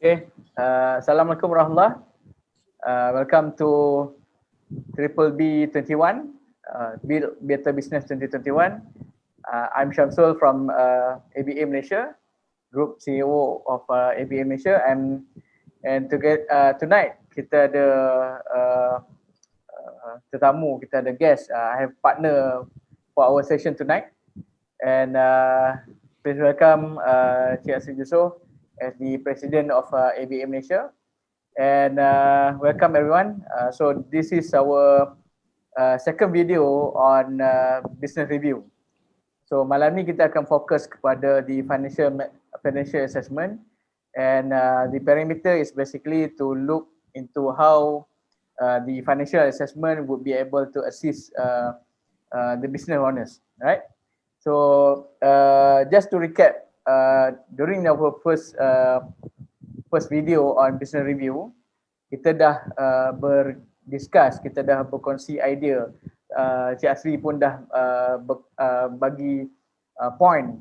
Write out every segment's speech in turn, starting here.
Okay, Assalamualaikum warahmatullahi. Welcome to Triple B 21, Build Better Business 2021. I'm Shamsul from ABA Malaysia, Group CEO of ABA Malaysia, and tonight kita ada tetamu, kita ada guest. I have partner for our session tonight, and please welcome Cik Asri Yusof as the President of ABA Malaysia, and welcome everyone. So this is our second video on business review. So malam ni kita akan fokus kepada the financial assessment, and the parameter is basically to look into how the financial assessment would be able to assist the business owners, right? So just to recap, during our first video on business review, kita dah berdiscuss, kita dah berkongsi idea. Cik Asri pun dah bagi point,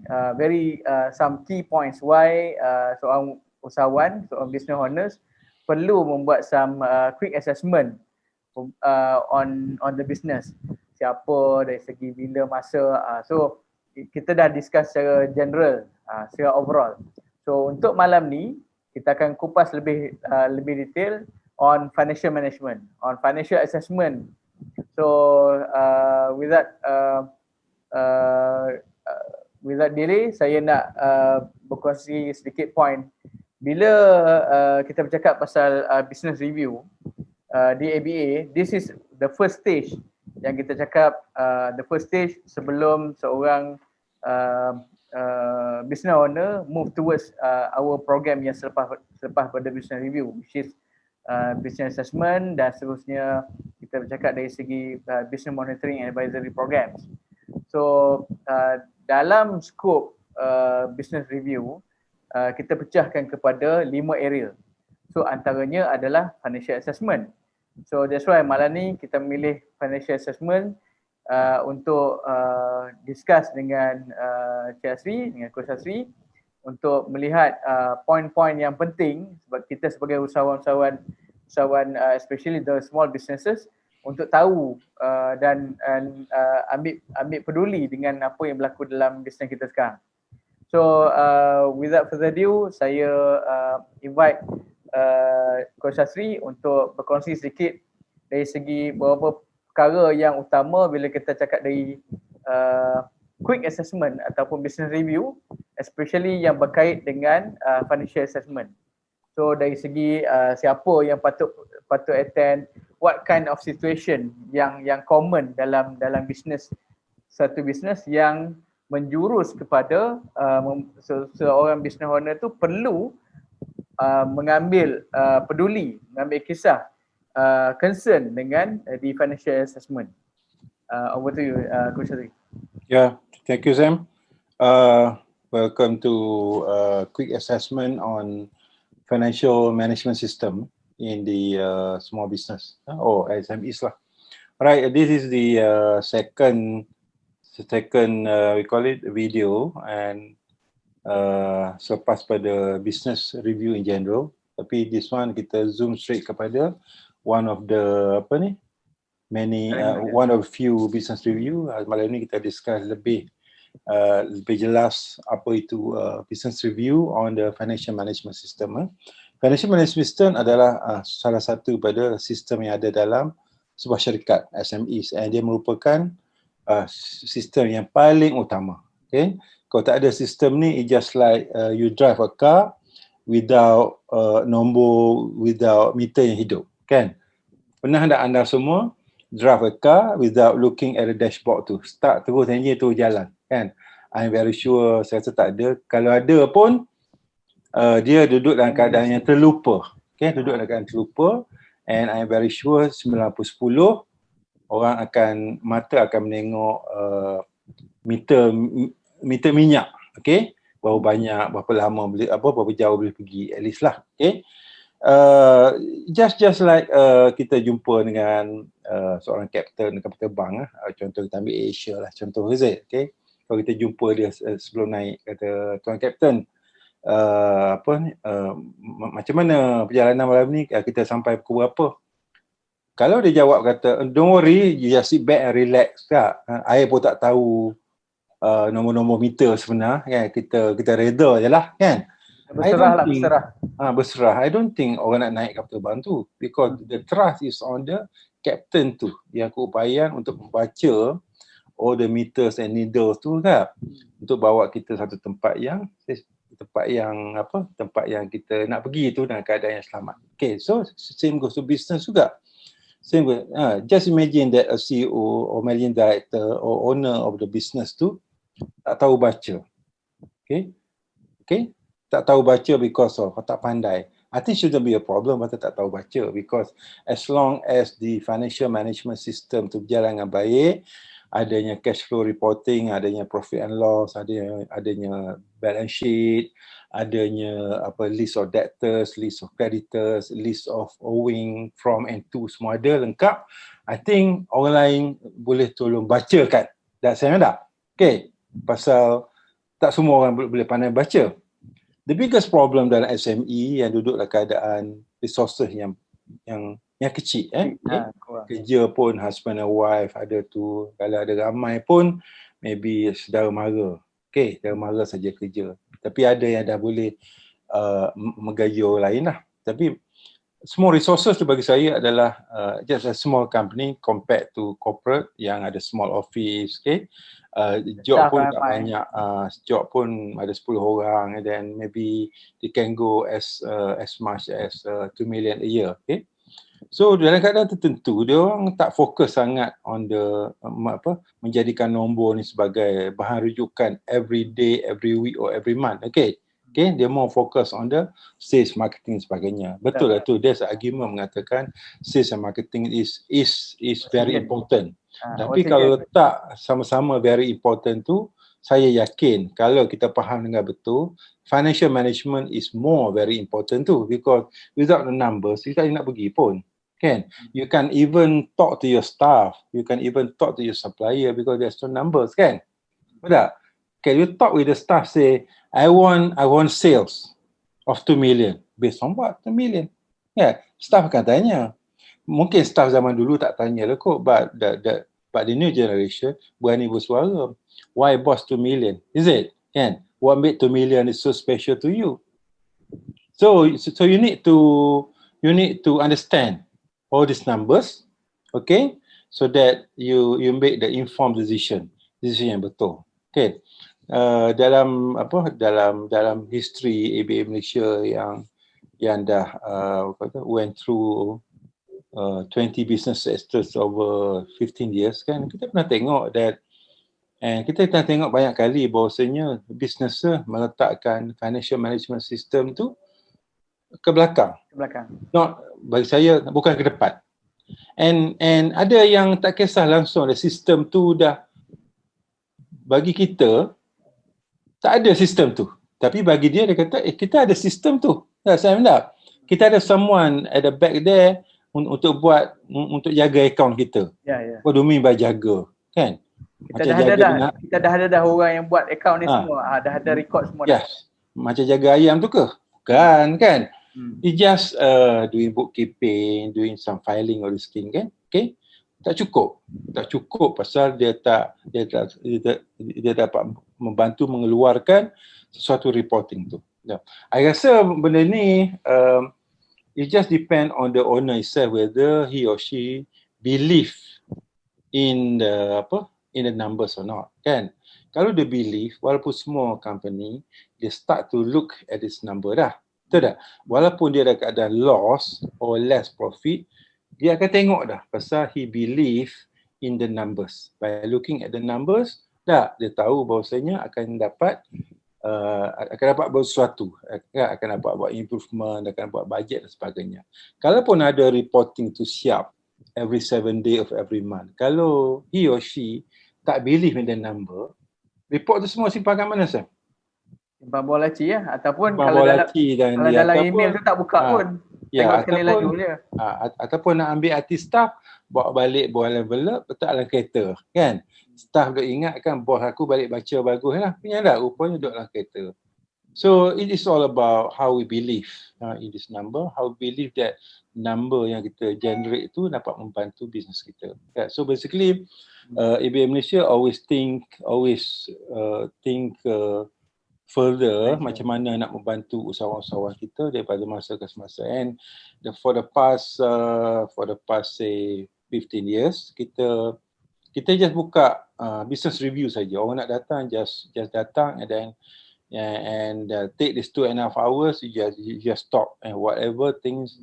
some key points why seorang usahawan, seorang business owners perlu membuat some quick assessment on the business. Siapa, dari segi bila, masa. So kita dah discuss secara general, secara overall. So untuk malam ni kita akan kupas lebih detail on financial management, on financial assessment. So without delay, saya nak berkongsi sedikit point. Bila kita bercakap pasal business review di ABA, this is the first stage yang kita cakap, the first stage sebelum seorang business owner move towards our program yang selepas pada business review, which is business assessment, dan seterusnya kita bercakap dari segi business monitoring and advisory programs. So dalam skop business review, kita pecahkan kepada 5 area. So antaranya adalah financial assessment. So that's why malam ni kita memilih financial assessment untuk discuss dengan Cik Asri, dengan Coach Asri, untuk melihat poin-poin yang penting sebab kita sebagai usahawan especially the small businesses, untuk tahu dan ambil peduli dengan apa yang berlaku dalam bisnes kita sekarang. So without further ado, saya invite Coach Asri untuk berkongsi sedikit dari segi beberapa perkara yang utama bila kita cakap dari quick assessment ataupun business review, especially yang berkait dengan financial assessment. So dari segi siapa yang patut attend, what kind of situation yang common dalam business, satu business yang menjurus kepada seorang business owner tu perlu mengambil peduli, mengambil kisah, concern dengan the financial assessment. Over to you, Coach Asri. Yeah, thank you, Sam. Welcome to quick assessment on financial management system in the small business or SMEs lah. Right, this is the second we call it video, and selepas pada business review in general, tapi this one kita zoom straight kepada one of the one of few business review. Malam ni kita discuss lebih jelas apa itu business review on the financial management system. Financial management system adalah salah satu pada sistem yang ada dalam sebuah syarikat SMEs, and dia merupakan sistem yang paling utama. Okay, kalau tak ada sistem ni, it just like you drive a car without nombor, without meter yang hidup, kan? Pernah tak anda semua drive a car without looking at the dashboard tu, start terus engine tu jalan, kan? I'm very sure saya rasa tak ada. Kalau ada pun dia duduk dalam keadaan yang terlupa, okay? Duduk dalam keadaan terlupa, and I'm very sure 90-10 orang mata akan menengok meter minyak, okay? Berapa banyak, berapa lama, berapa jauh boleh pergi, at least lah, okay? Just like kita jumpa dengan seorang kapten kapal terbang, contoh kita ambil Asia lah, contoh okay? Kalau kita jumpa dia sebelum naik, kata tuan kapten, apa ni, macam mana perjalanan malam ni, kita sampai pukul berapa. Kalau dia jawab kata, don't worry, you just sit back and relax, tak? Saya pun tak tahu nombor-nombor meter sebenar, kan? Kita reda je lah, kan? Berserah lah, berserah. Berserah. I don't think orang nak naik kapal terbang tu, because the trust is on the captain tu, yang keupayaan untuk membaca all the meters and needles tu, kan? Untuk bawa kita satu tempat yang kita nak pergi tu dalam keadaan yang selamat. Okay, so same goes to business juga. Same goes, just imagine that a CEO or managing director or owner of the business tu tak tahu baca. Okay, tak tahu baca because of tak pandai. I think shouldn't be a problem kalau tak tahu baca, because as long as the financial management system tu berjalan dengan baik, adanya cash flow reporting, adanya profit and loss, adanya balance sheet, adanya list of debtors, list of creditors, list of owing from and to, semua ada lengkap. I think orang lain boleh tolong bacakan. Dah saya tak? Okay, pasal tak semua orang boleh pandai baca. The biggest problem dalam SME yang duduk dalam keadaan resources yang kecil, kerja pun husband and wife ada tu, kalau ada ramai pun maybe saudara mara, saudara mara saja kerja, tapi ada yang dah boleh menggaji orang lain lah. Tapi semua resources tu bagi saya adalah just a small company compared to corporate yang ada small office, job pun tak banyak, job pun ada 10 orang, and then maybe they can go as much as 2 million a year. So dalam keadaan tertentu dia orang tak fokus sangat on the menjadikan nombor ni sebagai bahan rujukan every day, every week or every month. Dia more fokus on the sales, marketing sebagainya. Betul lah tu, there's argument mengatakan sales and marketing is very important. Tapi kalau letak sama-sama very important tu, saya yakin kalau kita faham dengan betul, financial management is more very important too, because without the numbers, kita nak pergi pun. You can even talk to your staff, you can even talk to your supplier because there's no numbers, kan? Betul? You talk with the staff, say, I want sales of 2 million. Based on what? 2 million. Staff akan tanya. Mungkin staff zaman dulu tak tanya lah kot, but the new generation berani bersuara. Why boss 2 million? Is it? What made 2 million is so special to you? So you need to understand all these numbers, so that you make the informed decision yang betul. Dalam history ABA Malaysia yang dah went through 20 business sectors over 15 years, kan, kita pernah tengok that, and kita pernah tengok banyak kali bahawasanya business meletakkan financial management system tu ke belakang. Not, bagi saya bukan ke depan. And ada yang tak kisah langsung, the sistem tu dah, bagi kita tak ada sistem tu. Tapi bagi dia kata kita ada sistem tu. Saya tak. Kita ada someone at the back there untuk jaga akaun kita. What do you mean by jaga? Kan? Kita dah ada orang yang buat akaun ni semua. Dah ada record semua. Yes. Macam jaga ayam tu ke? Bukan, kan? It's just doing bookkeeping, doing some filing or this thing, kan? Tak cukup pasal dia dapat membantu mengeluarkan sesuatu reporting tu. I rasa benda ni it just depend on the owner itself whether he or she believe in the numbers or not, kan? Kalau dia believe, walaupun small company, dia start to look at this number dah. Betul tak? Walaupun dia ada keadaan loss or less profit, dia akan tengok dah pasal he believe in the numbers. By looking at the numbers, dia tahu bahawasanya akan dapat sesuatu, akan dapat buat improvement, akan buat budget dan sebagainya. Kalaupun ada reporting tu siap every 7 day of every month, kalau he or she tak believe in the number, report tu semua simpan kat mana, Sam? Simpan bawah laci ataupun kalau dalam email tu tak buka pun. Ataupun nak ambil artis staff, bawa balik bawah envelope, letak dalam kereta, kan? Staff duk ingat kan bos aku balik baca bagus lah. Punya tak? Rupanya duduk dalam kereta. So it is all about how we believe in this number, how we believe that number yang kita generate itu dapat membantu bisnes kita. Yeah, so basically, ABA Malaysia always think further macam mana nak membantu usahawan-usahawan kita daripada masa ke semasa. And for the past say 15 years, kita just buka business review saja. Orang nak datang just datang and then take this 2.5 hours, you just talk and whatever things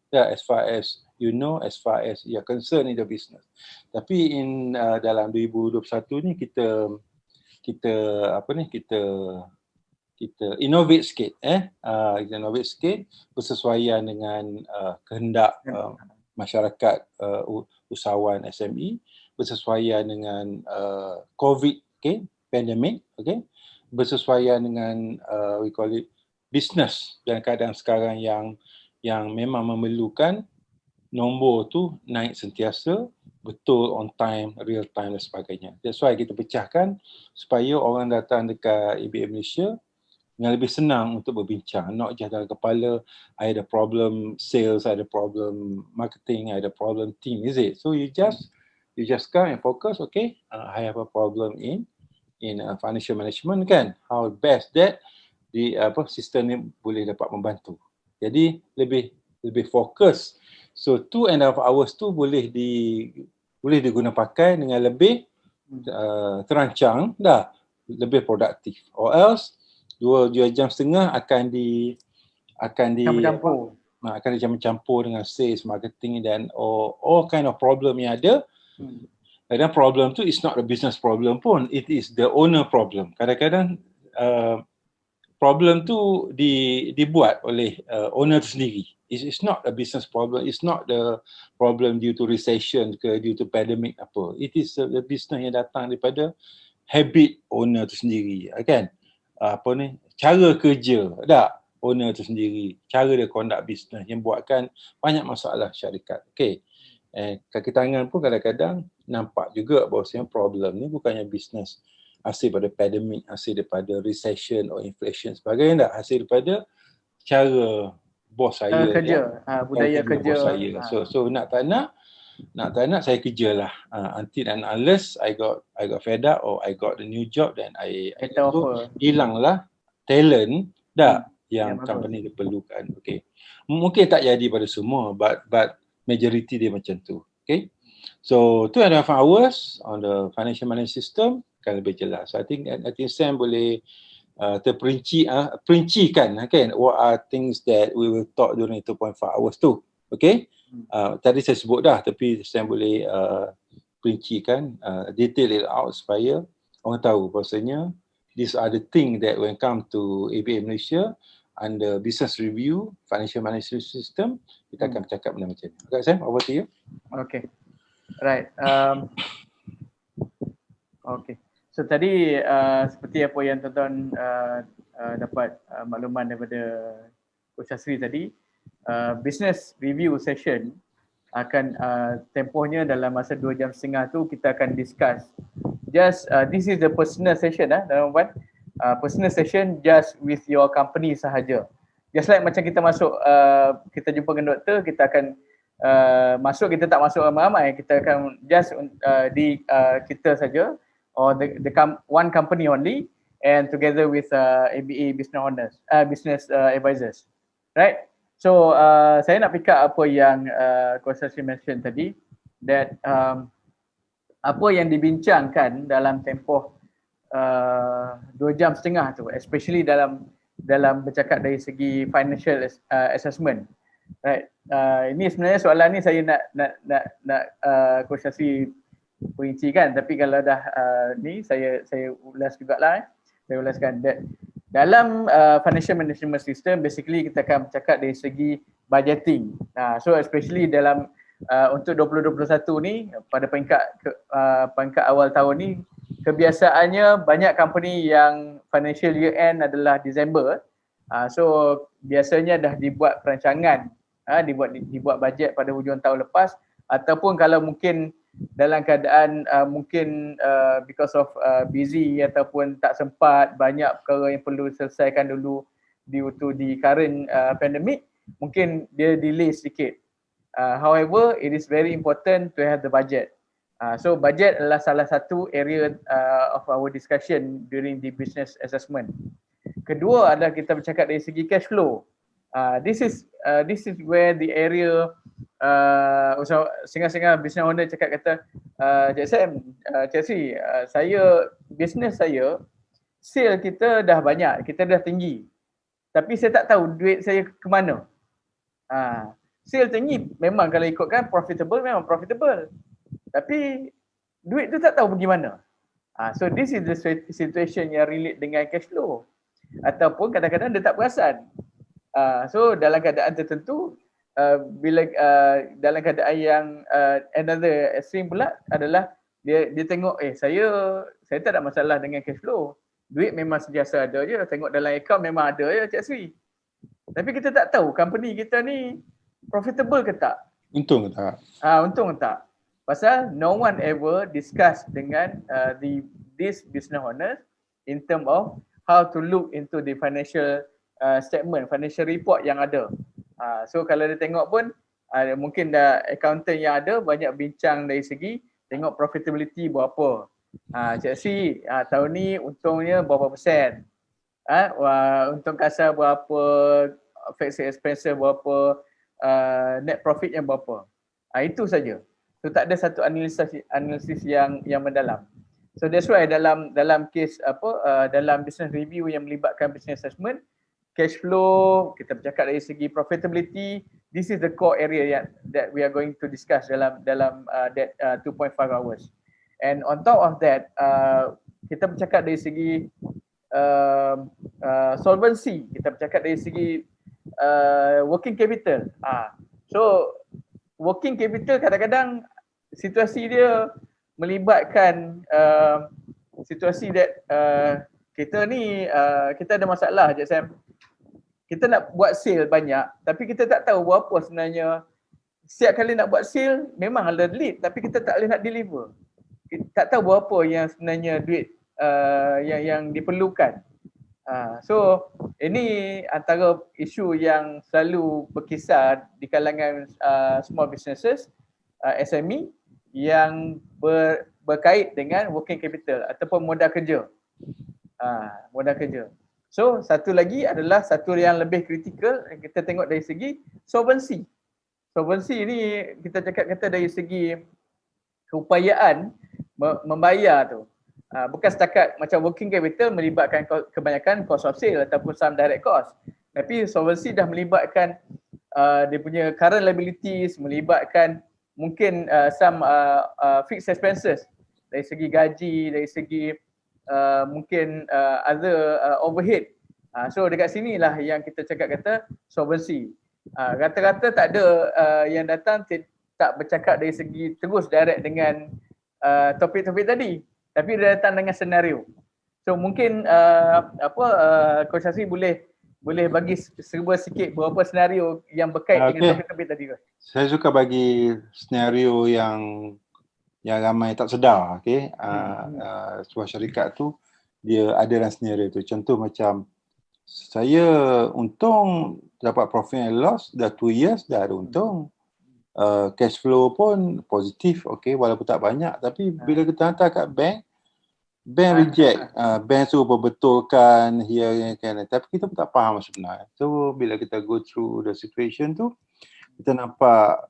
as far as you know, as far as you are concerned in the business. Tapi dalam 2021 ni kita innovate sikit, innovate sikit bersesuaian dengan kehendak masyarakat usahawan SME, bersesuaian dengan COVID, pandemic, bersesuaian dengan we call it business dalam keadaan sekarang yang memang memerlukan nombor tu naik sentiasa, betul, on time, real time dan sebagainya. That's why kita pecahkan supaya orang datang dekat ABA Malaysia dengan lebih senang untuk berbincang. Not just dalam kepala, I ada problem sales, I ada problem marketing, I ada problem team, is it? So you just come and focus, okay, I have a problem in financial management kan. How best that sistem ni boleh dapat membantu. Jadi lebih fokus. So 2.5 hours tu boleh diguna pakai dengan lebih terancang dah, lebih produktif. Or else 2.5 jam akan dicampur dengan sales, marketing dan all kind of problem yang ada. Kadang problem tu is not a business problem pun, it is the owner problem. Kadang-kadang problem tu dibuat oleh owner tu sendiri. It's not a business problem, it's not the problem due to recession ke due to pandemic apa. It is the business yang datang daripada habit owner tu sendiri, kan? Cara kerja owner tu sendiri, cara dia conduct business yang buatkan banyak masalah syarikat. Kaki tangan pun kadang-kadang nampak juga bahawasanya problem ni bukannya business hasil daripada pandemik, hasil daripada recession or inflation sebagainya, hasil daripada cara bos saya kerja, budaya kerja bos saya. So nak tak nak saya kerjalah until and unless I got fed up or I got the new job, then I hilanglah talent yang company dia perlukan. Mungkin tak jadi pada semua, but majority dia macam tu. So 2.5 hours on the financial management system akan lebih jelas. I think Sam boleh perincikan kan, what are things that we will talk during 2.5 hours tu. Tadi saya sebut dah, tapi Sam boleh perincikan, detail it out supaya orang tahu bahasanya these are the things that when come to ABA Malaysia under business review, financial management system, kita akan bercakap benda macam ni. Okay, Sam, over to you. Okay, right. Okay. So tadi seperti apa yang tuan-tuan dapat makluman daripada Coach Asri tadi, business review session akan tempohnya dalam masa 2.5 jam tu kita akan discuss. Just this is the personal session dalam personal session just with your company sahaja. Just like macam kita masuk kita jumpa dengan doktor, kita akan masuk, kita tak masuk ramai-ramai, kita akan just di kita saja or the one company only and together with ABA business owners, business advisors, right? So saya nak pick up apa yang Coach Asri mention tadi, that apa yang dibincangkan dalam tempoh 2.5 jam tu, especially dalam bercakap dari segi financial assessment, right? Ini sebenarnya soalan ni saya nak Coach Asri perincikan, tapi kalau dah ni saya ulas jugalah. Saya ulaskan that dalam financial management system, basically kita akan bercakap dari segi budgeting. So especially dalam untuk 2021 ni, pada peringkat awal tahun ni, kebiasaannya banyak company yang financial year end adalah Disember. So biasanya dah dibuat perancangan, dibuat bajet pada hujung tahun lepas, ataupun kalau mungkin dalam keadaan mungkin because of busy ataupun tak sempat, banyak perkara yang perlu selesaikan dulu due to the current pandemic, mungkin dia delay sedikit. However, it is very important to have the budget. So budget adalah salah satu area of our discussion during the business assessment. Kedua adalah kita bercakap dari segi cash flow. This is where the area sehingga business owner cakap kata, Cik Sam, Cik Sri, business saya, sale kita dah banyak, kita dah tinggi. Tapi saya tak tahu duit saya ke mana. Sale tinggi memang kalau ikutkan profitable, memang profitable. Tapi duit tu tak tahu pergi mana. So this is the situation yang relate dengan cash flow. Ataupun kadang-kadang dia tak perasan. So dalam keadaan tertentu, bila dalam keadaan yang another extreme pula adalah dia tengok saya tak ada masalah dengan cash flow. Duit memang sentiasa ada je, tengok dalam account memang ada je Cik Sri. Tapi kita tak tahu company kita ni profitable ke tak? Untung ke tak? Untung ke tak? Pasal no one ever discuss dengan these business owners in term of how to look into the financial statement, financial report yang ada. So kalau dia tengok pun mungkin dah accountant yang ada banyak bincang dari segi tengok profitability berapa. Cik Sri, tahun ni untungnya berapa persen? Untung kasar berapa, fixed expense berapa, net profitnya berapa. Itu saja. So tak ada satu analisis yang mendalam. So that's why dalam case dalam business review yang melibatkan business assessment, cash flow, kita bercakap dari segi profitability, this is the core area that we are going to discuss dalam that 2.5 hours. And on top of that, kita bercakap dari segi solvency, kita bercakap dari segi working capital. So working capital kadang-kadang situasi dia melibatkan situasi that kita ni kita ada masalah je Sam. Kita nak buat sale banyak tapi kita tak tahu berapa sebenarnya. Setiap kali nak buat sale memang ada lead tapi kita tak boleh nak deliver. Kita tak tahu berapa yang sebenarnya duit yang diperlukan. So ini antara isu yang selalu berkisar di kalangan small businesses, SME yang berkait dengan working capital ataupun modal kerja. Modal kerja. So satu lagi adalah satu yang lebih kritikal kita tengok dari segi solvency. Solvency ni kita cakap kata dari segi keupayaan membayar tu. Bukan setakat macam working capital melibatkan kebanyakan cost of sale ataupun some direct cost. Tapi solvency dah melibatkan dia punya current liabilities, melibatkan mungkin some fixed expenses dari segi gaji, dari segi mungkin other overhead. So dekat sinilah yang kita cakap kata solvency. Rata-rata tak ada yang datang tak bercakap dari segi terus direct dengan topik-topik tadi. Tapi dia datang dengan senario. So mungkin Coach Hasri boleh bagi serba sikit beberapa senario yang berkait dengan topik-topik tadi. Saya suka bagi senario yang ramai tak sedar. Sebuah syarikat tu dia ada dalam senario tu. Contoh macam saya untung dapat profit and loss dah 2 years dah ada untung. Cash flow pun positif, walaupun tak banyak, tapi bila kita hantar kat bank reject, bank suruh perbetulkan here kan, tapi kita pun tak faham sebenarnya. So bila kita go through the situation tu, kita nampak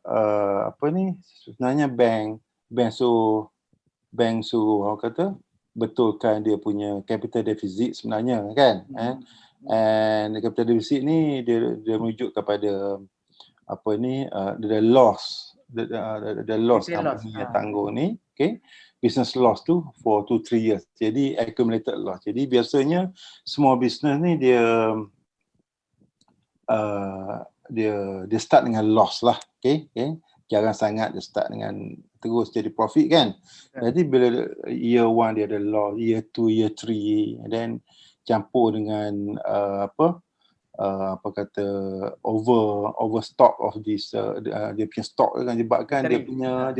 sebenarnya bank suruh orang kata betulkan dia punya capital deficit sebenarnya kan. And capital deficit ni dia merujuk kepada the loss company yang tanggung ni, business loss tu for 2-3 years. Jadi accumulated loss. Jadi biasanya small business ni dia start dengan loss lah, jarang sangat dia start dengan terus jadi profit kan. Jadi bila year 1 dia ada loss, year 2, year 3, and then campur dengan apa kata overstock of this dia punya stock kan, sebabkan dia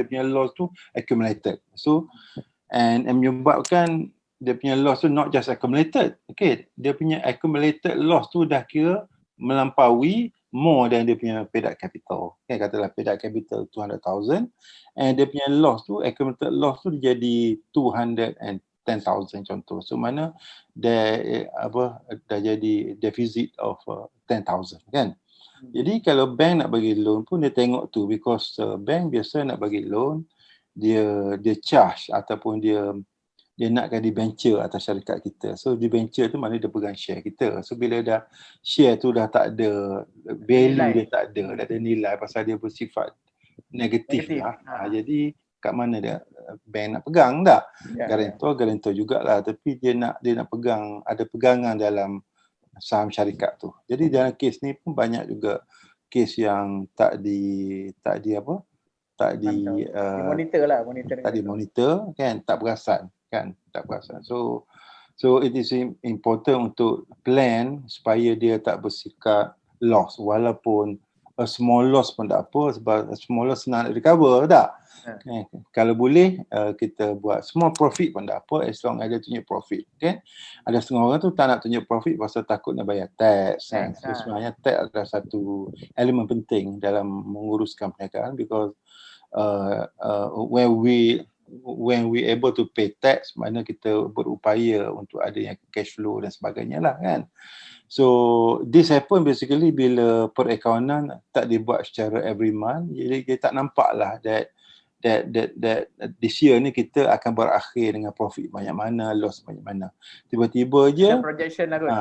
punya loss tu accumulated. So and menyebabkan dia punya loss tu not just accumulated, okay, dia punya accumulated loss tu dah kira melampaui more than dia punya paid up capital. Okay, katalah paid up capital 200,000 and dia punya loss tu, accumulated loss tu jadi 210,000 contoh. So mana dah jadi deficit of 10,000 kan. Jadi kalau bank nak bagi loan pun dia tengok tu, because bank biasa nak bagi loan dia charge ataupun dia nakkan debenture atas syarikat kita. So debenture tu maknanya dia pegang share kita. So bila dah share tu dah tak ada value, dia tak ada nilai pasal dia bersifat negatif lah. Jadi kat mana dia bank nak pegang tak? Garantor jugalah, tapi dia nak pegang, ada pegangan dalam saham syarikat tu. Jadi dalam kes ni pun banyak juga kes yang tak dimonitor kan, tak perasan. So it is important untuk plan supaya dia tak bersikap loss, walaupun a small loss pun tak apa, sebab a small loss senang nak recover tak? Kalau boleh kita buat small profit pun tak apa, as long as dia tunjuk profit. Okay? Ada setengah orang tu tak nak tunjuk profit pasal takut nak bayar tax. So sebenarnya tax adalah satu elemen penting dalam menguruskan perniagaan, because when we able to pay tax, mana kita berupaya untuk adanya cash flow dan sebagainya lah kan. So this happen basically bila perakaunan tak dibuat secara every month, jadi kita tak nampak lah that this year ni kita akan berakhir dengan profit banyak mana, loss banyak mana. Tiba-tiba je ada projection lah kot.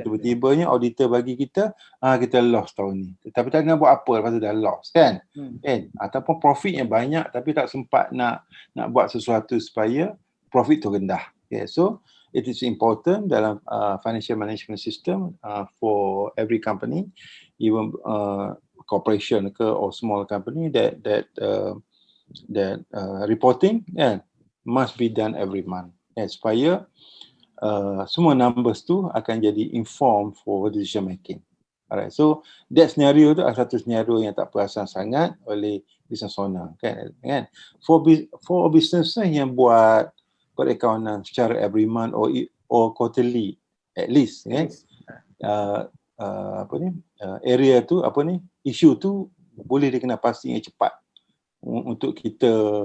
Tiba-tibanya auditor bagi kita kita loss tahun ni. Tapi tak nak buat apa lepas tu dah loss kan. Kan? Ataupun profit yang banyak tapi tak sempat nak buat sesuatu supaya profit tu rendah. Okay, so it is important dalam financial management system for every company, even corporation ke or small company, that reporting must be done every month, supaya semua numbers tu akan jadi inform for decision making. Alright, so that scenario tu adalah satu scenario yang tak perasan sangat oleh business owner kan. For business yang buat perakaunan secara every month or quarterly at least kan, area tu isu tu boleh dikena pasti yang cepat untuk kita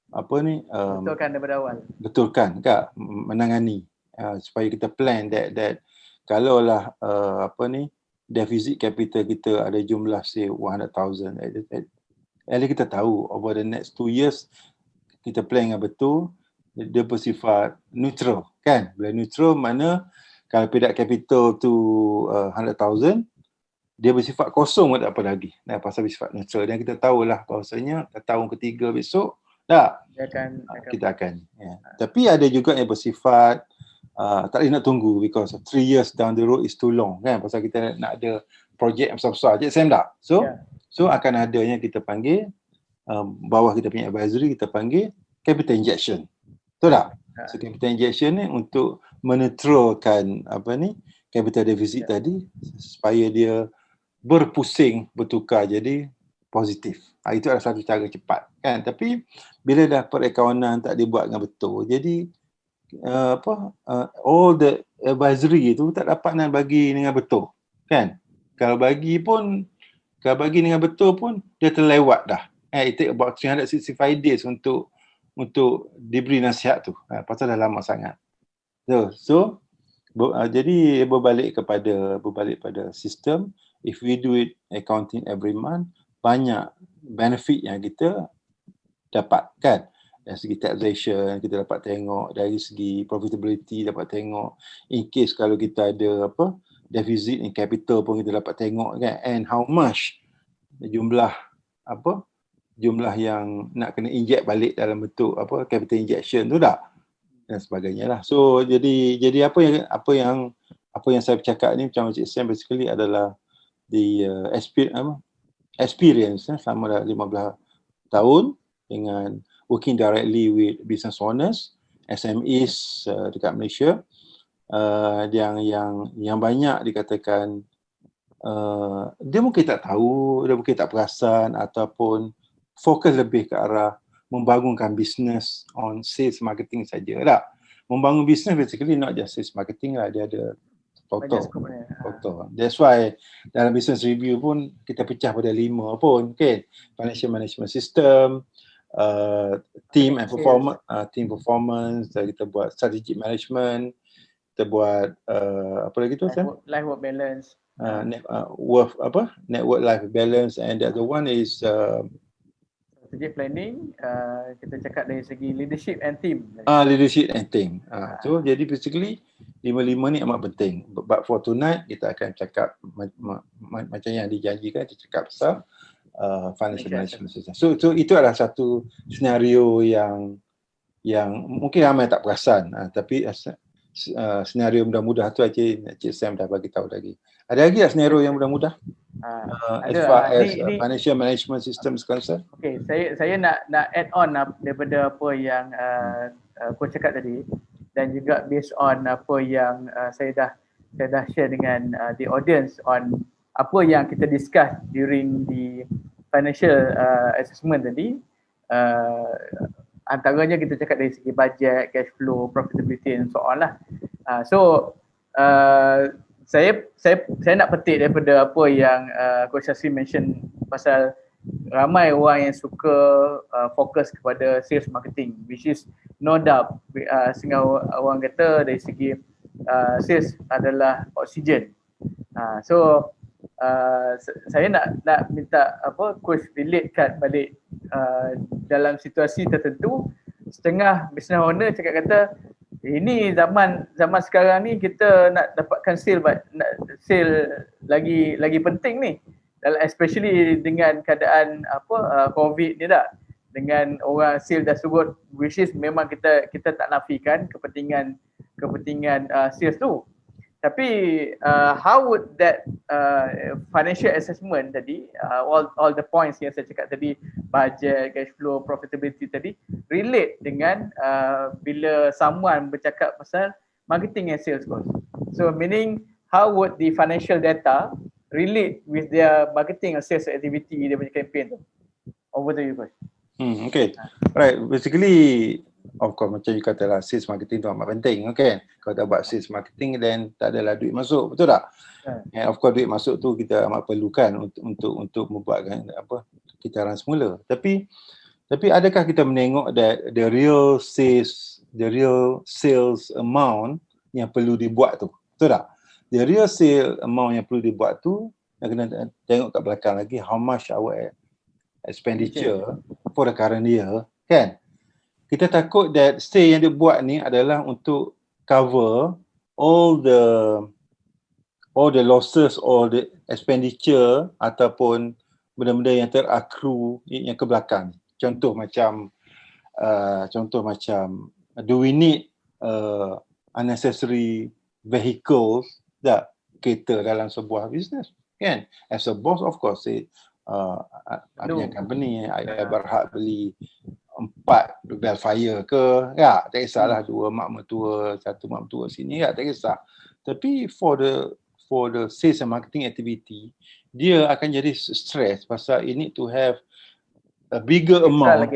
betulkan daripada awal. Betulkan kak, menangani supaya kita plan that kalaulah deficit capital kita ada jumlah say 100,000, at least kita tahu over the next 2 years kita plan yang betul, dia bersifat neutral kan. Bila neutral mana kalau paid up capital tu 100,000, dia bersifat kosong tak apa lagi. Pasal bersifat neutral, dan kita tahulah bahawasanya tahun ketiga besok kita akan. Tapi ada juga yang bersifat tak boleh nak tunggu, because 3 years down the road is too long kan, pasal kita nak ada projek yang besar-besar. Cik Sam tak? So akan adanya kita panggil bawah kita punya advisory, kita panggil capital injection. Betul tak? So capital injection ni untuk menetralkan capital deficit tadi supaya dia berpusing, bertukar jadi positif. Itu adalah satu cara cepat kan. Tapi bila dah perakaunan tak dibuat dengan betul, jadi all the advisory itu tak dapat nak bagi dengan betul kan. Kalau bagi dengan betul pun dia terlewat dah. It take about 365 days untuk diberi nasihat tu. Pasal dah lama sangat. So jadi berbalik pada sistem. If we do it accounting every month, banyak benefit yang kita dapat kan. Dari segi taxation kita dapat tengok, dari segi profitability dapat tengok, in case kalau kita ada deficit in capital pun kita dapat tengok kan, and how much jumlah yang nak kena inject balik dalam bentuk capital injection tu tak, dan sebagainya lah. So jadi apa yang saya bercakap ni macam Cik Sam basically adalah the experience selama dah 15 tahun dengan working directly with business owners, SMEs dekat Malaysia, yang banyak dikatakan dia mungkin tak tahu, dia mungkin tak perasan ataupun fokus lebih ke arah membangunkan bisnes on sales marketing saja tak. Membangun bisnes basically not just sales marketing lah, dia ada Banyak total. skopnya. That's why dalam business review pun kita pecah pada 5 pun, okay? Financial management system, team and performance, team performance, kita buat strategic management, kita buat apa lagi tu Sam? Life work balance. Network life balance, and the other one is Strategic planning, kita cakap dari segi leadership and team. Leadership and team. So jadi basically 5 ni amat penting. But for tonight kita akan cakap macam yang dijanjikan, kita cakap pasal financial management system. So itu adalah satu senario yang mungkin ramai tak perasan, tapi senario mudah-mudah tu Encik Sam dah bagi tahu lagi. Ada lagi tak senario yang mudah-mudah? As far as financial management system is concerned? Okay, saya nak add on daripada apa yang Coach cakap tadi, dan juga based on apa yang saya dah share dengan the audience on apa yang kita discuss during the financial assessment tadi. Antaranya kita cakap dari segi budget, cash flow, profitability and so on lah. Saya nak petik daripada apa yang Coach Shazri mention pasal ramai orang yang suka fokus kepada sales marketing, which is no doubt sehingga orang kata dari segi sales adalah oksigen. Saya nak minta Coach relatekan balik dalam situasi tertentu, setengah business owner cakap kata ini zaman sekarang ni kita nak dapatkan sale lagi penting ni, especially dengan keadaan COVID ni tak, dengan orang sale dah surut, which is memang kita tak nafikan kepentingan sales tu. Tapi how would that financial assessment tadi, all the points yang saya cakap tadi, budget, cash flow, profitability tadi, relate dengan bila someone bercakap pasal marketing and sales cost. So meaning how would the financial data relate with their marketing and sales activity dia punya campaign tu? Over to you guys. Okay, right. Basically, of course macam you kata lah, sales marketing tu amat penting, okay? Kalau tak buat sales marketing, then tak adalah duit masuk, betul tak? And of course duit masuk tu kita amat perlukan untuk membuatkan kitaran semula. Tapi adakah kita menengok that the real sales amount yang perlu dibuat tu, betul tak? The real sale amount yang perlu dibuat tu, nak kena tengok kat belakang lagi, how much our expenditure for the current year, kan? Kita takut that stay yang dia buat ni adalah untuk cover all the losses, all the expenditure ataupun benda-benda yang teraccrue yang ke belakang. Contoh macam do we need unnecessary vehicles tak kereta dalam sebuah business, kan? As a boss, of course, punya company, I berhak beli 4 Belfire ke, ya, tak kisahlah, 2 mak mertua, 1 mak mertua sini, ya, tak kisah. Tapi for the sales and marketing activity, dia akan jadi stress pasal you need to have a bigger amount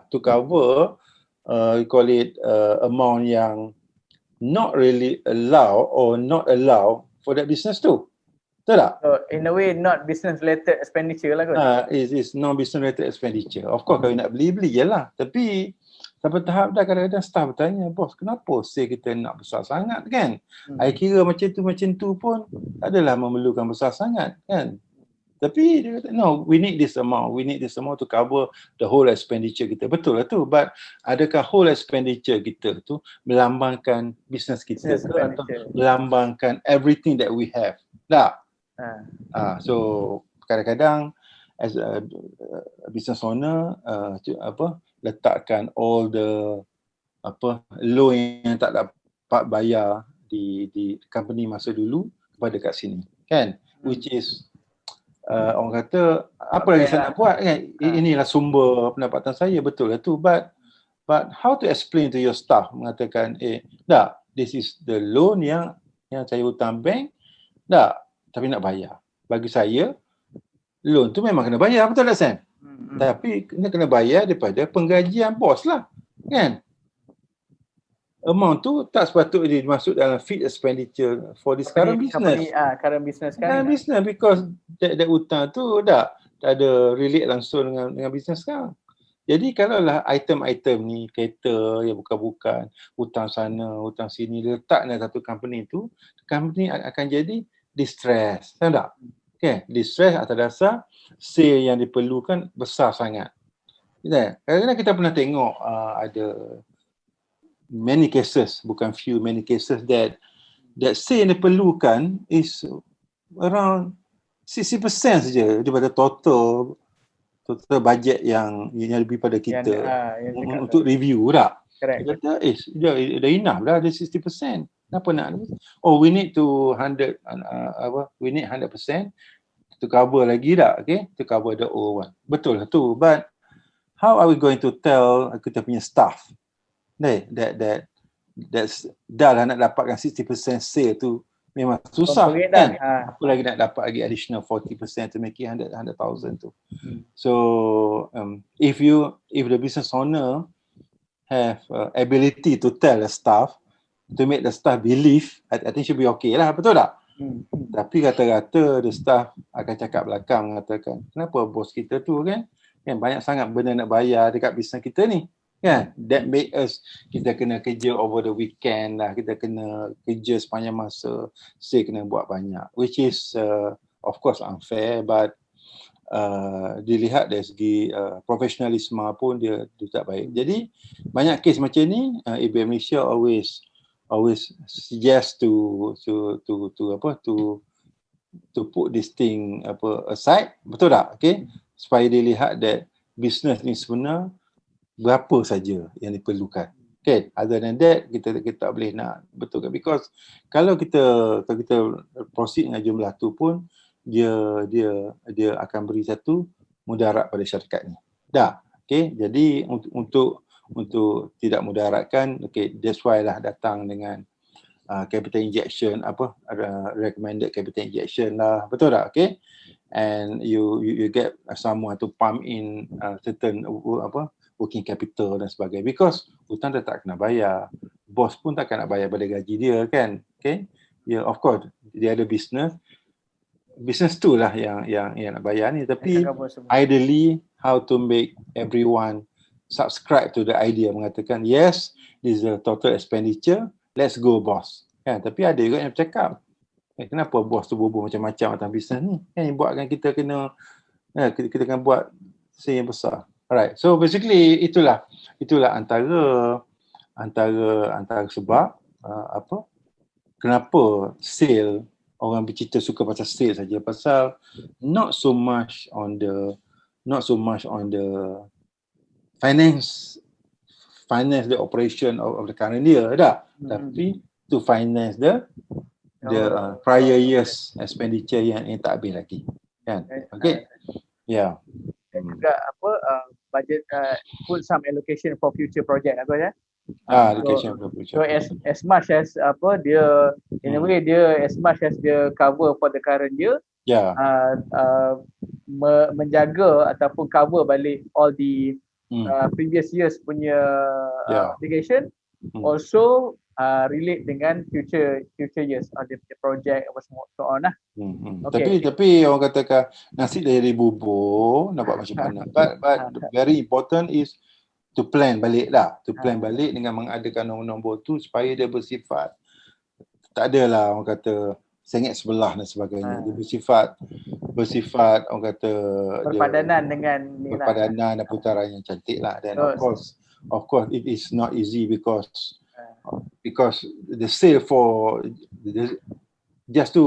to cover you call it amount yang not really allow or not allow for that business too. Betul tak? So in a way not business related expenditure lah kot. Is non-business related expenditure. Of course kalau nak beli je lah. Tapi sampai tahap dah kadang-kadang staff bertanya, bos kenapa sale kita nak besar sangat kan? I kira macam tu pun adalah memerlukan besar sangat kan? Tapi dia kata, no, we need this amount to cover the whole expenditure kita. Betul lah tu, but adakah whole expenditure kita tu melambangkan business kita atau melambangkan everything that we have? Tak? So kadang-kadang as a business owner letakkan all the loan yang tak dapat bayar di company masa dulu kepada kat sini kan, which is orang kata apa lagi saya nak buat kan, inilah sumber pendapatan saya, betul lah tu, but how to explain to your staff mengatakan tak, this is the loan yang saya hutang bank, tak, tapi nak bayar. Bagi saya, loan tu memang kena bayar, betul tak Sam? Tapi kena bayar daripada penggajian bos lah, kan? Amount tu tak sepatutnya dimasuk dalam fixed expenditure for this current business. Current business Current business, because that hutang tu tak ada relate langsung dengan bisnes sekarang. Jadi kalaulah item-item ni, kereta yang bukan-bukan, hutang sana, hutang sini, letak dalam satu company tu, company akan jadi distress. Tahu tak? Okay, distress atas dasar sale yang diperlukan besar sangat. Kadang-kadang kita pernah tengok ada many cases, bukan few, many cases that sale yang diperlukan is around 60% saja daripada total budget yang lebih pada kita untuk review tak? Kita kata, dah enough dah, ada 60%. Kenapa nak? We need to 100%, we need 100% to cover lagi tak? Okay, to cover the old one. Betul lah tu, but how are we going to tell kita punya staff that's dah lah nak dapatkan 60% sale tu memang susah kan? Apa lagi nak dapat lagi additional 40% to make it 100,000 tu. So if the business owner have ability to tell the staff, to make the staff believe, I think should be okay lah, betul tak? Tapi rata-rata the staff akan cakap belakang, mengatakan kenapa bos kita tu kan banyak sangat benda nak bayar dekat bisnes kita ni. Kan? That make us, kita kena kerja over the weekend lah, kita kena kerja sepanjang masa, saya kena buat banyak, which is of course unfair, but dilihat dari segi profesionalisme pun dia tak baik. Jadi banyak kes macam ni, ABM Malaysia always suggest to put this thing aside, betul tak? Okay, supaya dilihat that business ni sebenar berapa saja yang diperlukan. Okay, other than that, kita tak boleh nak betulkan, because kalau kita proceed dengan jumlah tu pun dia akan beri satu mudarat pada syarikat ni. Dah, okay, jadi untuk tidak mudaratkan, okay, that's why lah datang dengan capital injection, recommended capital injection lah, betul tak? Okay, and you get someone to pump in certain working capital dan sebagainya, because hutang dah tak kena bayar, bos pun takkan nak bayar pada gaji dia kan. Okay, yeah, of course dia ada business tu lah yang nak bayar ni, tapi ideally how to make everyone subscribe to the idea, mengatakan yes, this is the total expenditure, let's go boss kan. Tapi ada juga yang bercakap, kenapa bos tu bubuh macam-macam tentang bisnes ni kan, yang buatkan kita kena kita kena buat sale yang besar. Alright, so basically itulah antara sebab kenapa sale, orang bercerita suka pasal sale saja, pasal not so much on the finance the operation of the current year dah, tapi to finance the prior years expenditure yang tak habis lagi kan. Okay, yeah. Dan juga budget, put some allocation for future project allocation for future. So as much as dia in a way, dia as much as dia cover for the current year, menjaga ataupun cover balik all the previous years punya obligation, also relate dengan future years of the project apa semua, so on lah. Okay. Tapi orang katakan nasi dah jadi bubur, nak buat macam mana, but very important is to plan balik lah, balik dengan mengadakan nombor-nombor tu supaya dia bersifat, tak adalah orang kata sengit sebelah dan sebagainya. Dia bersifat orang kata berpadanan dengan dan putaran yang cantik lah. Dan of course it is not easy because the sale for just to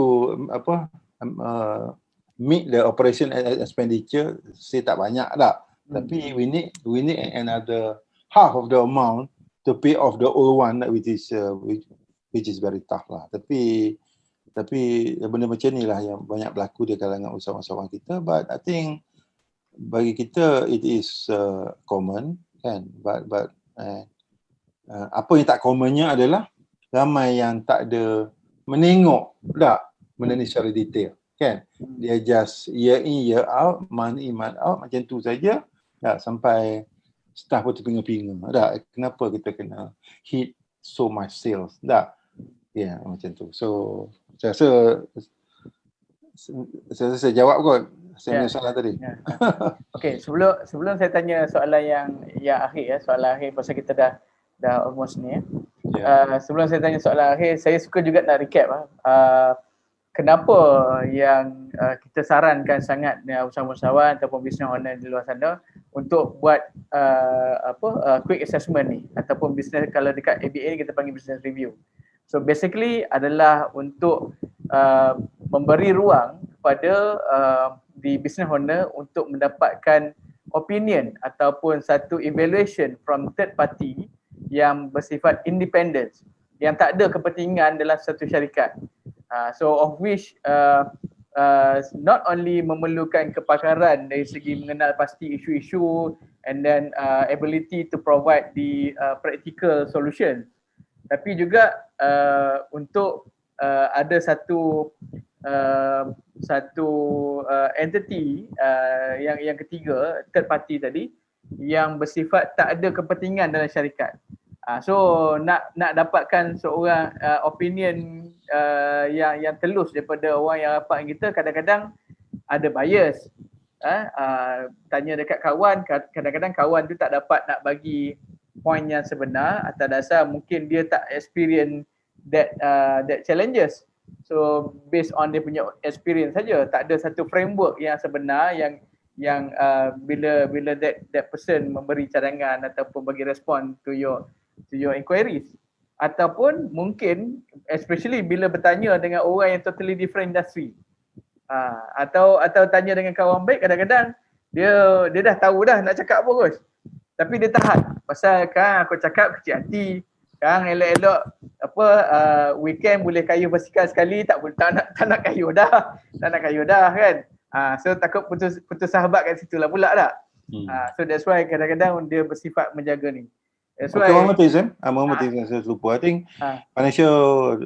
meet the operation expenditure, saya tak banyak tak. Tapi we need another half of the amount to pay off the old one, which is very tough lah. Tapi benda macam ni lah yang banyak berlaku di kalangan usahawan-usahawan kita. But I think bagi kita it is common kan. But apa yang tak commonnya adalah ramai yang tak ada menengok tak benda ni secara detail kan. Dia just year in year out, month in month out macam tu saja. Tak sampai staff pun terpinga-pinga. Tak, kenapa kita kena hit so much sales? Tak. Ya, macam tu. So saya rasa saya jawab kot saya punya soalan tadi. Okey, sebelum saya tanya soalan yang akhir ya, soalan akhir pasal kita dah almost ni ya. Sebelum saya tanya soalan akhir, saya suka juga nak recap kenapa yang kita sarankan sangat usahawan-usahawan ataupun business owner di luar sana untuk buat quick assessment ni ataupun business, kalau dekat ABA kita panggil business review. So basically adalah untuk memberi ruang kepada the business owner untuk mendapatkan opinion ataupun satu evaluation from third party yang bersifat independent, yang tak ada kepentingan dalam satu syarikat. So of which not only memerlukan kepakaran dari segi mengenal pasti isu-isu and then ability to provide the practical solution, tapi juga untuk ada satu entity yang ketiga, third party tadi, yang bersifat tak ada kepentingan dalam syarikat. So nak dapatkan seorang opinion yang telus daripada orang yang rapat dengan kita, kadang-kadang ada bias. Tanya dekat kawan, kadang-kadang kawan tu tak dapat nak bagi point yang sebenar atas dasar mungkin dia tak experience that challenges. So based on dia punya experience saja, tak ada satu framework yang sebenar yang bila that person memberi cadangan ataupun bagi respon to your inquiries. Ataupun mungkin especially bila bertanya dengan orang yang totally different industry, atau tanya dengan kawan baik, kadang-kadang dia dah tahu dah nak cakap apa Gus, tapi dia tahan pasal kan aku cakap kecil hati kan, elok-elok weekend boleh kayuh basikal sekali, tak nak kayuh dah kan. So takut putus sahabat kat situ lah pula tak. So that's why kadang-kadang dia bersifat menjaga ni. That's why one more thing saya lupa. I think financial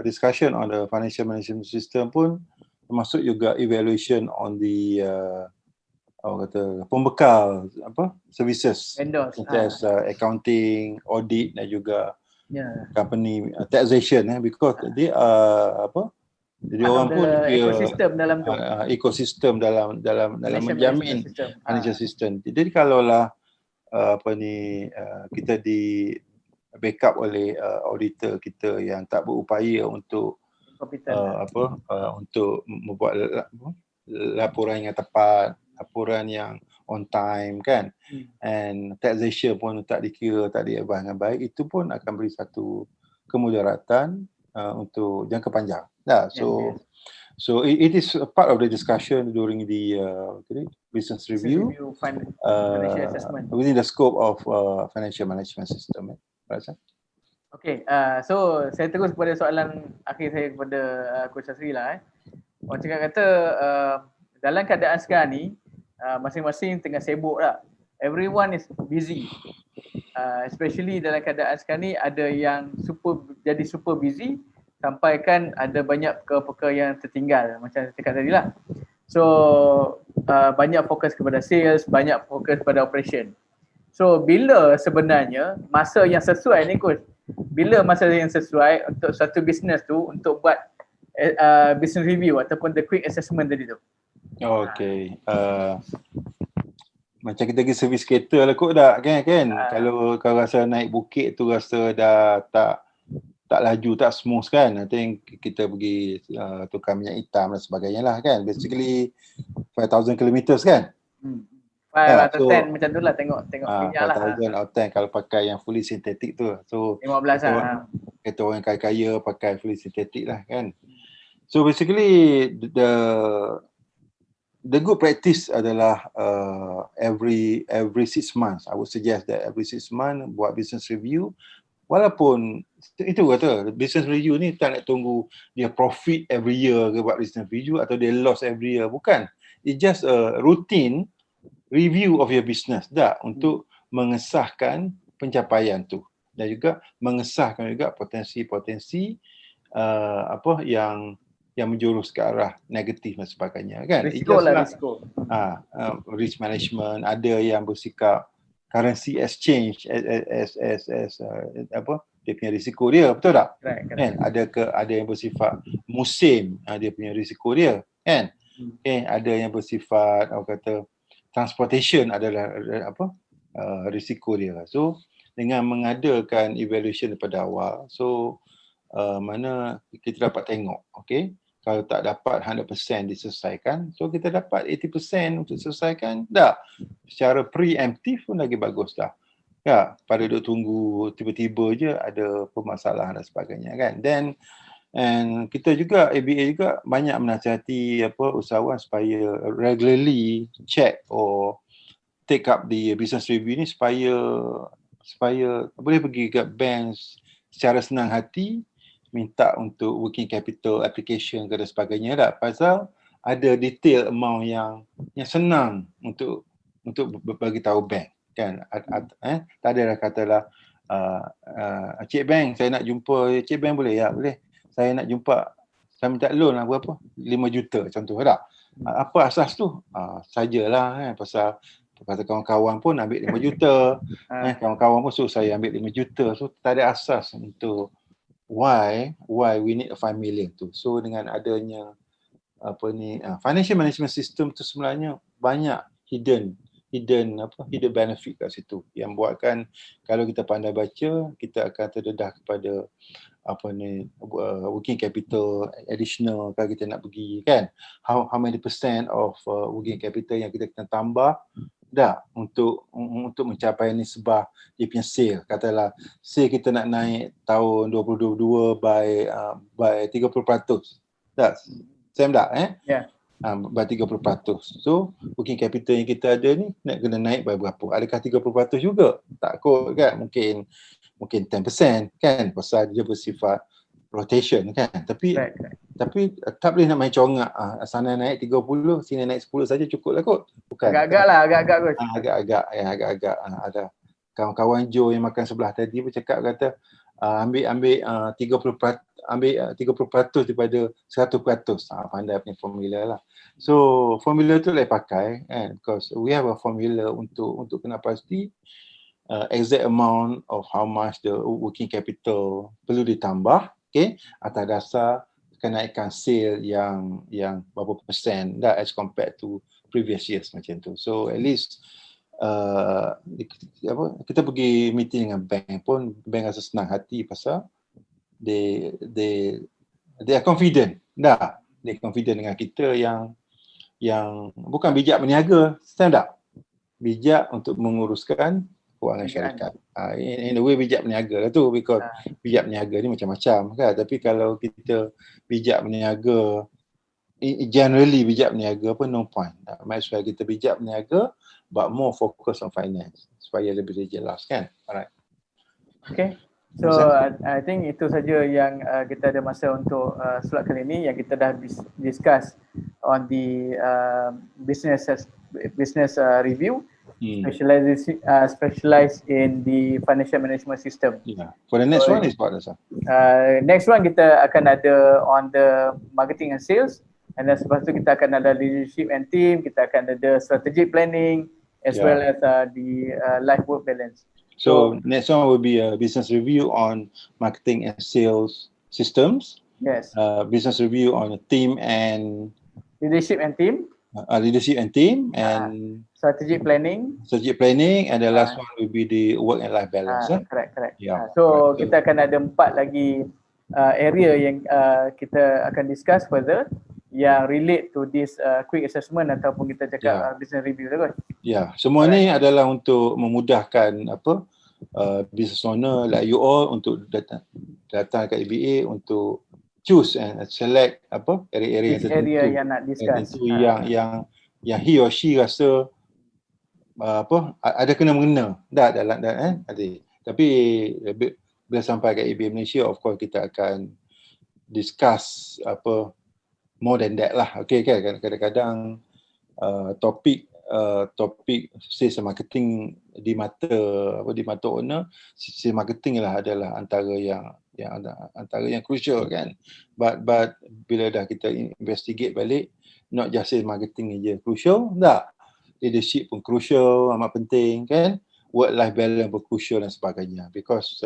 discussion on the financial management system pun termasuk juga evaluation on the pembekal services, such as accounting, audit dan juga company taxation, because they are jadi orang pun ekosistem dalam menjamin financial system. Jadi kalaulah kita di backup oleh auditor kita yang tak berupaya untuk untuk membuat laporan yang tepat, laporan yang on time kan, and taxation pun tak dikira, tak diadvance dengan baik, itu pun akan beri satu kemudaratan untuk jangka panjang. So it is a part of the discussion during the business review within the scope of financial management system. Okay, so saya terus kepada soalan akhir saya kepada Coach Asri lah. Orang cakap kata dalam keadaan sekarang ni masing-masing tengah sibuk lah. Everyone is busy. Especially dalam keadaan sekarang ni ada yang jadi super busy sampai kan ada banyak perkara-perkara yang tertinggal macam saya cakap tadi lah. So banyak fokus kepada sales, banyak fokus kepada operation. So bila sebenarnya masa yang sesuai ni Coach? Bila masa yang sesuai untuk satu business tu untuk buat business review ataupun the quick assessment tadi tu? Okay. Macam kita pergi servis kereta lah kot tak kan? Kalau kau rasa naik bukit tu rasa dah tak laju, tak smooth kan, nanti kita pergi tukar minyak hitam dan sebagainya lah kan. Basically 5,000 kilometers kan. 5 out of 10 macam tu lah, tengok minyak lah. 5,000 out of 10 kalau pakai yang fully synthetic tu. So 15 lah. Kata orang kaya-kaya pakai fully synthetic lah kan. So basically the good practice adalah every 6 months. I would suggest that every 6 months buat business review. Walaupun itu kata business review ni tak nak tunggu dia profit every year ke buat business review atau dia loss every year, bukan. It's just a routine review of your business dah untuk mengesahkan pencapaian tu. dan juga mengesahkan juga potensi-potensi apa yang menjurus ke arah negatif dan sebagainya kan. Risiko lah, risiko. Risk management, ada yang bersikap currency exchange as apa dia punya risiko dia, betul tak? Kan ada yang bersifat musim, dia punya risiko dia kan. Ada yang bersifat apa kata transportation adalah apa risiko dia. So dengan mengadakan evaluation daripada awal, so mana kita dapat tengok, okey, kalau tak dapat 100% diselesaikan, so kita dapat 80% untuk selesaikan, dah secara preemptif pun lagi bagus dah. Ya, pada duk tunggu tiba-tiba je ada permasalahan dan sebagainya kan. Then and kita juga ABA juga banyak menasihati apa usahawan supaya regularly check or take up the business review ni supaya boleh pergi ke bank secara senang hati minta untuk working capital application dan sebagainya tak, pasal ada detail amount yang senang untuk bagi tahu bank kan. Tak ada dah katalah Cik Bank saya nak jumpa Cik Bank boleh? Ya boleh, saya nak jumpa, saya minta loan lah berapa? 5 juta contoh tak. Apa asas tu? Sajalah pasal kawan-kawan pun ambil 5 juta, kawan-kawan pun suruh saya ambil 5 juta, so tak ada asas untuk why we need 5 million tu. So dengan adanya apa ni financial management system tu sebenarnya banyak hidden benefit kat situ yang buatkan kalau kita pandai baca, kita akan terdedah kepada apa ni working capital additional kalau kita nak pergi kan, how many percent of working capital yang kita kena tambah dah untuk mencapai nisbah dia punya sale. Katalah sale kita nak naik tahun 2022 by 30%. Dah same tak by 30%. So working capital yang kita ada ni nak kena naik by berapa? Adakah 30% juga? Tak kot kan, mungkin 10% kan, pasal dia bersifat rotation kan. Tapi tak boleh nak main congak sana naik 30, sini naik 10 saja cukup lah kot. Bukan. Agak-agak kot. Agak-agak ada kawan-kawan Joe yang makan sebelah tadi pun cakap kata ambil 30% daripada 100%. Pandai punya formula lah. So formula tu boleh pakai kan, because we have a formula untuk kena pasti exact amount of how much the working capital perlu ditambah, okay, atas dasar kenaikan sale yang berapa persen dah as compared to previous years macam tu. So at least kita pergi meeting dengan bank pun, bank rasa senang hati pasal they are confident dah. They confident dengan kita yang bukan bijak berniaga, stand up. Bijak untuk menguruskan kewangan syarikat. In a way bijak berniaga lah tu, because bijak berniaga ni macam-macam kan. Tapi kalau kita bijak berniaga, generally bijak berniaga pun no point. Might as well kita bijak berniaga but more focus on finance supaya lebih jelas kan. Alright. Okay. So I think itu saja yang kita ada masa untuk slot kali ini, yang kita dah discuss on the business review, specialized in the financial management system. Yeah. For the next one is what? Next one kita akan ada on the marketing and sales, and then lepas tu kita akan ada leadership and team, kita akan ada strategic planning as well as the life work balance. So next one will be a business review on marketing and sales systems. Yes. Business review on a team and leadership and team. And strategic planning. And the last one will be the work and life balance. Correct. Yeah. So kita akan ada 4 lagi area yang kita akan discuss further yang relate to this quick assessment ataupun kita cakap business review lah kan. Ya, semua ni adalah untuk memudahkan business owner like you all untuk datang ke ABA untuk choose and select area yang nak discuss. Yang he or she rasa ada kena mengena dalam tapi bila sampai ke ABA Malaysia, of course kita akan discuss more than that lah. Okay kan, kadang-kadang topik topik sales marketing di mata owner, sales marketing adalah antara yang crucial kan. But bila dah kita investigate balik, not just sales marketing je crucial, tak. Leadership pun crucial, amat penting kan. Work life balance pun crucial dan sebagainya. Because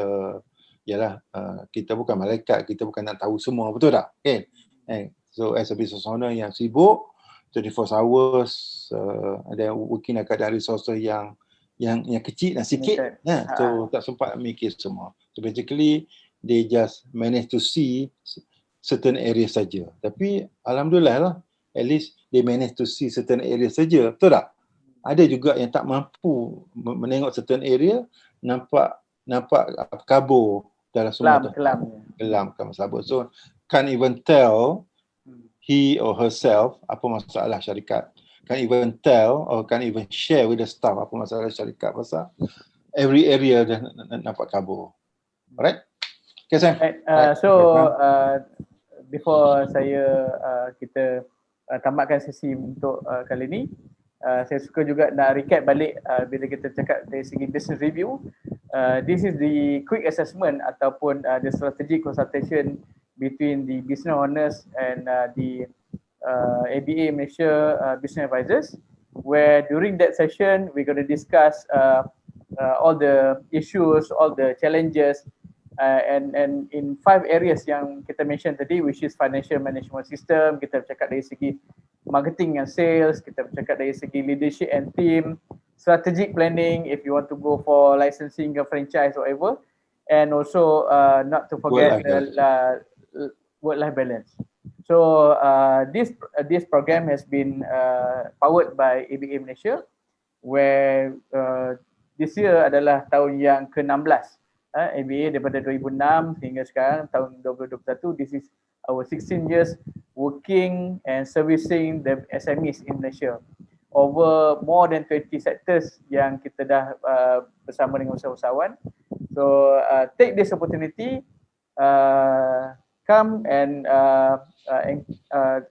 kita bukan malaikat, kita bukan nak tahu semua, betul tak? Okay. So as a business owner yang sibuk 24 hours, ada working dekat dari resources yang kecil dan sikit, so tak sempat mikir semua. So basically they just manage to see certain areas saja. Tapi alhamdulillah lah, at least they manage to see certain areas saja, betul tak? Ada juga yang tak mampu menengok certain area, nampak kabur dalam semua kelam sabut. So can't even tell he or herself apa masalah syarikat. Can't even tell or can't even share with the staff apa masalah syarikat pasal every area dah nampak kabur. Alright? Okay, Sam. Before kita tamatkan sesi untuk kali ini, saya suka juga nak recap balik bila kita cakap dari segi business review. This is the quick assessment ataupun the strategic consultation between the business owners and the ABA Malaysia business advisors, where during that session we're going to discuss all the issues, all the challenges, and in 5 areas yang kita mention tadi, which is financial management system, kita bercakap dari segi marketing and sales, kita bercakap dari segi leadership and team, strategic planning if you want to go for licensing a franchise or whatever, and also not to forget the work-life balance. So this program has been powered by ABA Malaysia, where this year adalah tahun yang ke-16. ABA daripada 2006 hingga sekarang tahun 2021. This is our 16 years working and servicing the SMEs in Malaysia. Over more than 20 sectors yang kita dah bersama dengan usahawan. So take this opportunity, come and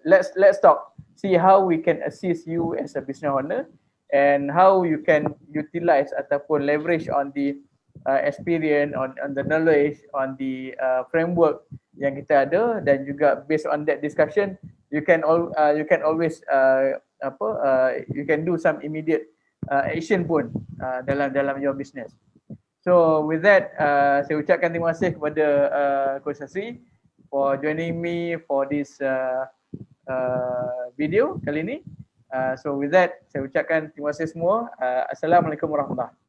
let's talk. See how we can assist you as a business owner and how you can utilize ataupun leverage on the experience, on the knowledge, on the framework yang kita ada, dan juga based on that discussion, you can always you can do some immediate action pun dalam your business. So with that, saya ucapkan terima kasih kepada Coach Sasri for joining me for this video kali ini. So with that, saya ucapkan terima kasih semua. Assalamualaikum warahmatullahi wabarakatuh.